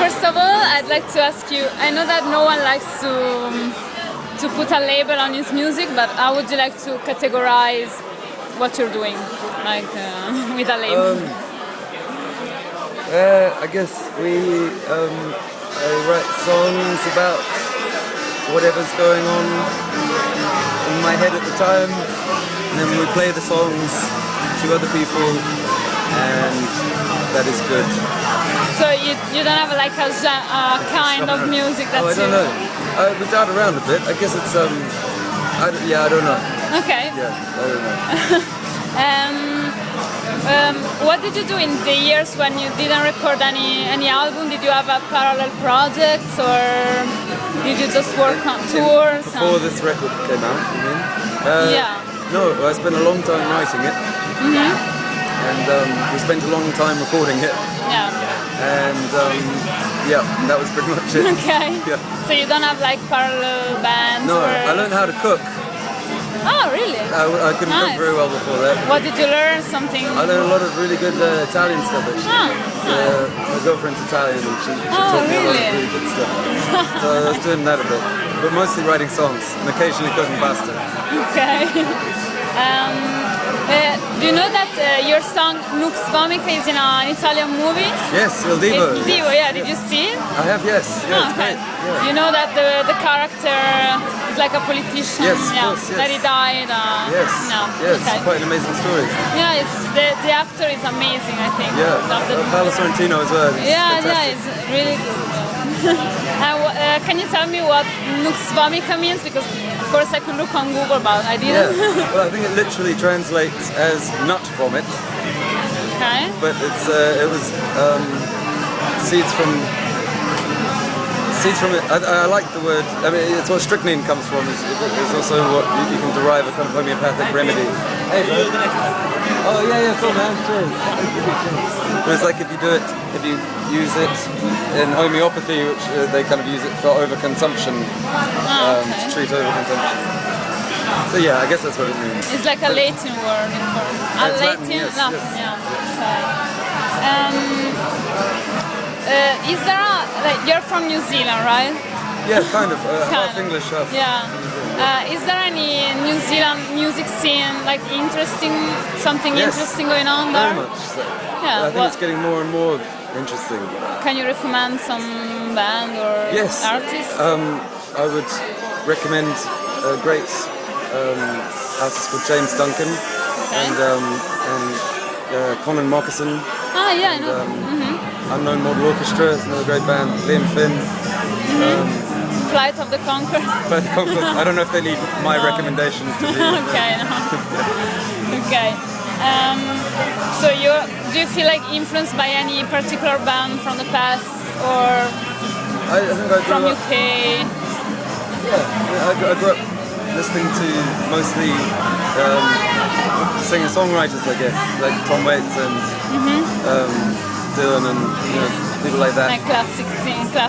first of all, I'd like to ask you, I know that no one likes to put a label on his music, but how would you like to categorize what you're doing, like with a label? I guess I write songs about whatever's going on in my head at the time, and then we play the songs to other people, and that is good. So you don't have like a kind of music that I don't know. We dart around a bit. I guess it's I don't know. Okay. Yeah, I don't know. What did you do in the years when you didn't record any album? Did you have a parallel projects, or did you just work on tours? Before this record came out, you mean? Yeah. No, I spent a long time writing it, and we spent a long time recording it. Yeah. And that was pretty much it. Okay. Yeah. So you don't have like parallel bands? No, I learned how to cook. Oh, really? I couldn't cook very well before that. What did you learn? Something? I learned a lot of really good Italian stuff actually. My girlfriend's Italian and she taught me a lot of really good stuff. So I was doing that a bit, but mostly writing songs and occasionally cooking pasta. Okay. Do you know that your song Nux Vomica is in an Italian movie? Yes, Il Divo. Il Divo, yeah. Did you see it? I have, yes. Yeah, it's okay. great. Yeah. You know that the character is like a politician. Yes, of course, yes. That he died. Yes. No. Yes, Okay. quite an amazing story. Yeah, it's the actor is amazing. I think. Yeah. Paolo Sorrentino as well. Yeah, it's really good. Can you tell me what Nux Vomica means? Because of course I could look on Google, but I didn't. Yeah. Well, I think it literally translates as nut vomit. Okay. But it was seeds from it. I like the word. I mean, it's what strychnine comes from. It's also what you can derive a kind of homeopathic remedy. Hey, bro. Oh yeah, cool man. Cheers. But it's like if you use it in homeopathy, which they kind of use it for overconsumption, to treat overconsumption. So yeah, I guess that's what it means. It's like a Latin word. A Latin, yes. Is there you're from New Zealand, right? Yeah, kind of. Half English, half. Yeah. Is there any New Zealand music scene something interesting going on there? Very much so. Yeah. I think it's getting more and more interesting. Can you recommend some band or artist? I would recommend a great artist called James Duncan and Conan Moccasin. Ah, yeah, I know. Unknown Model Orchestra is another great band. Liam Finn. Flight of the Conchords. I don't know if they need my recommendations to be. Okay, no. Okay. So do you feel like influenced by any particular band from the past, or I think I from grew up, UK? Yeah, I grew up listening to mostly singer-songwriters, I guess, like Tom Waits and Dylan and people like that. Like classic.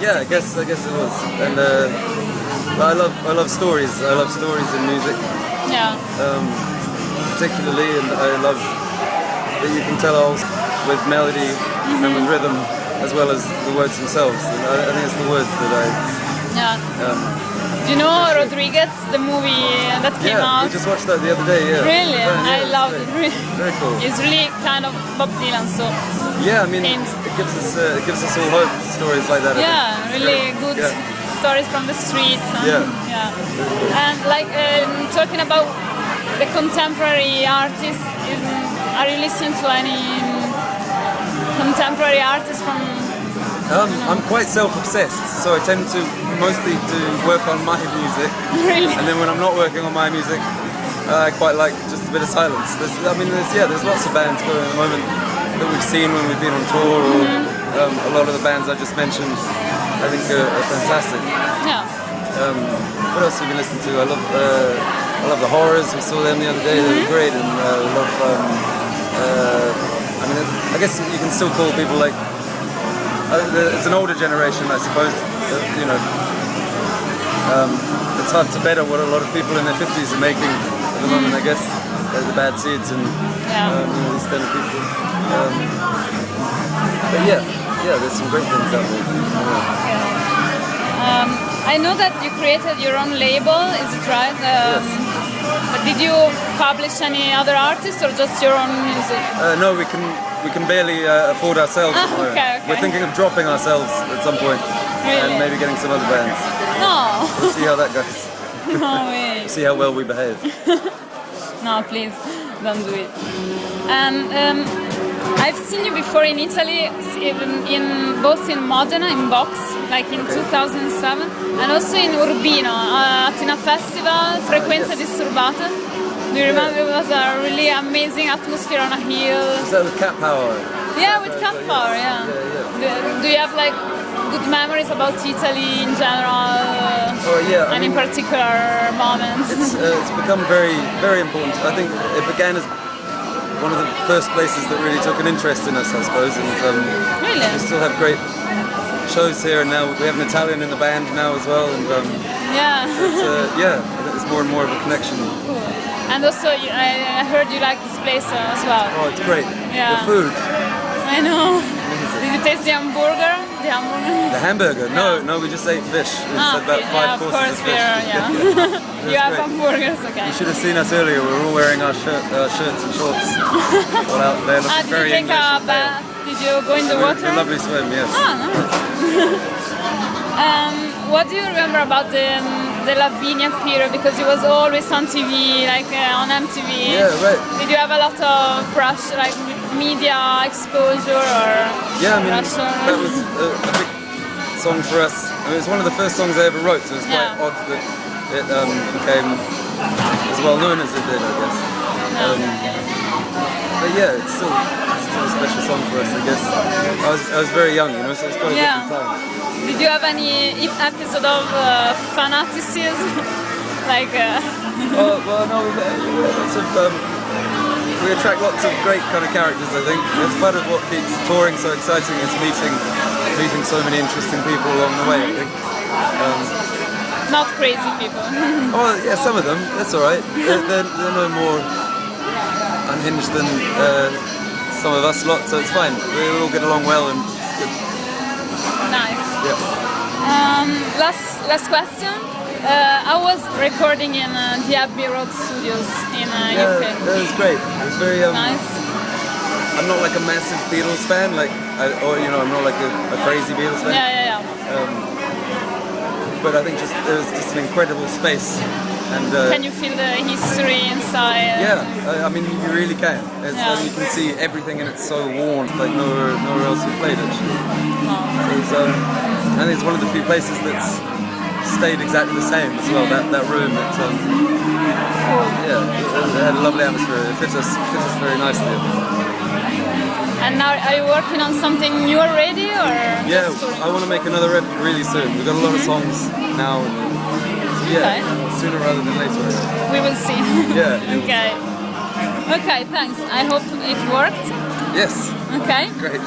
Yeah, I guess it was. And I love stories. I love stories in music. Yeah. Particularly, and I love that you can tell with melody and with rhythm as well as the words themselves. And I think it's the words that I. Yeah. Do you know Rodriguez, the movie that came out? Yeah, we just watched that the other day. Yeah. Really? Yeah, I loved it. Really. Very cool. It's really kind of Bob Dylan, so. Yeah, I mean, it gives us all hope. Stories like that. Really good stories from the streets. And, and like talking about the contemporary artists, are you listening to any contemporary artists from? I'm quite self-obsessed, so I tend to mostly work on my music. Really? And then when I'm not working on my music, I quite like just a bit of silence. There's lots of bands going at the moment that we've seen when we've been on tour, or a lot of the bands I just mentioned, I think are fantastic. Yeah. What else have we listened to? I love the Horrors. We saw them the other day. They were great, and I love. I guess you can still call people like. It's an older generation, I suppose. It's hard to better what a lot of people in their 50s are making at the moment, I guess. The Bad Seeds and these kind of people. But yeah, there's some great things out there. I know that you created your own label, is it right? Yes. But did you publish any other artists or just your own music? No, we can barely afford ourselves. Okay. We're thinking of dropping ourselves at some point. Really? And maybe getting some other bands. No. We'll see how that goes. No way. See how well we behave. No, please, don't do it. And I've seen you before in Italy, in both in Modena, in Box, like in 2007, and also in Urbino, at a festival, Frequenza Disturbata. Do you remember? It was a really amazing atmosphere on a hill. Is that with Cat Power? Yeah, with Cat Power, yeah. Do you have like good memories about Italy in general? Any particular moments? It's become very, very important. I think it began as one of the first places that really took an interest in us, I suppose. And really? we still have great shows here, and now we have an Italian in the band now as well. And it's more and more of a connection. Cool. And also, I heard you like this place as well. Oh, it's great. Yeah. The food. I know. Amazing. Did you taste the hamburger? The hamburger? No, we just ate fish. We had about 5 courses of fish. You have hamburgers, okay. You should have seen us earlier. We were all wearing our shirts and shorts. All out there looking very English. Did you take a bath? Did you go in the water? A lovely swim, yes. Nice. What do you remember about the Lavinia period? Because it was always on TV, like on MTV. Yeah, right. Did you have a lot of pressure, like media exposure or pressure? That was a big song for us. I mean, it was one of the first songs I ever wrote, so it was quite odd that it became as well known as it did, I guess. But it's still a special song for us, I guess. I was very young, so it's quite a different time. Did you have any episode of fanaticism? Like. No. We attract lots of great kind of characters, I think. It's part of what keeps touring so exciting is meeting so many interesting people along the way, I think. Not crazy people. Oh, yeah, some of them. That's all right. They're no more unhinged than some of us lot, so it's fine. We all get along well and good. Nice. Yeah. Last question. I was recording in the Abbey Road Studios in UK. That was great. It was very nice. I'm not like a massive Beatles fan, I'm not like a crazy Beatles fan. Yeah. But I think it was just an incredible space. And can you feel the history inside? Yeah, I mean you really can. And you can see everything, and it's so worn, like nowhere else we played actually. So I think it's one of the few places that's stayed exactly the same as well. That room, it had a lovely atmosphere. It fits us very nicely. And now, are you working on something new already, or? Yeah, I want to make another record really soon. We've got a lot of songs now. Sooner rather than later. We will see. Yeah. Okay, thanks. I hope it worked. Yes. Okay. Great.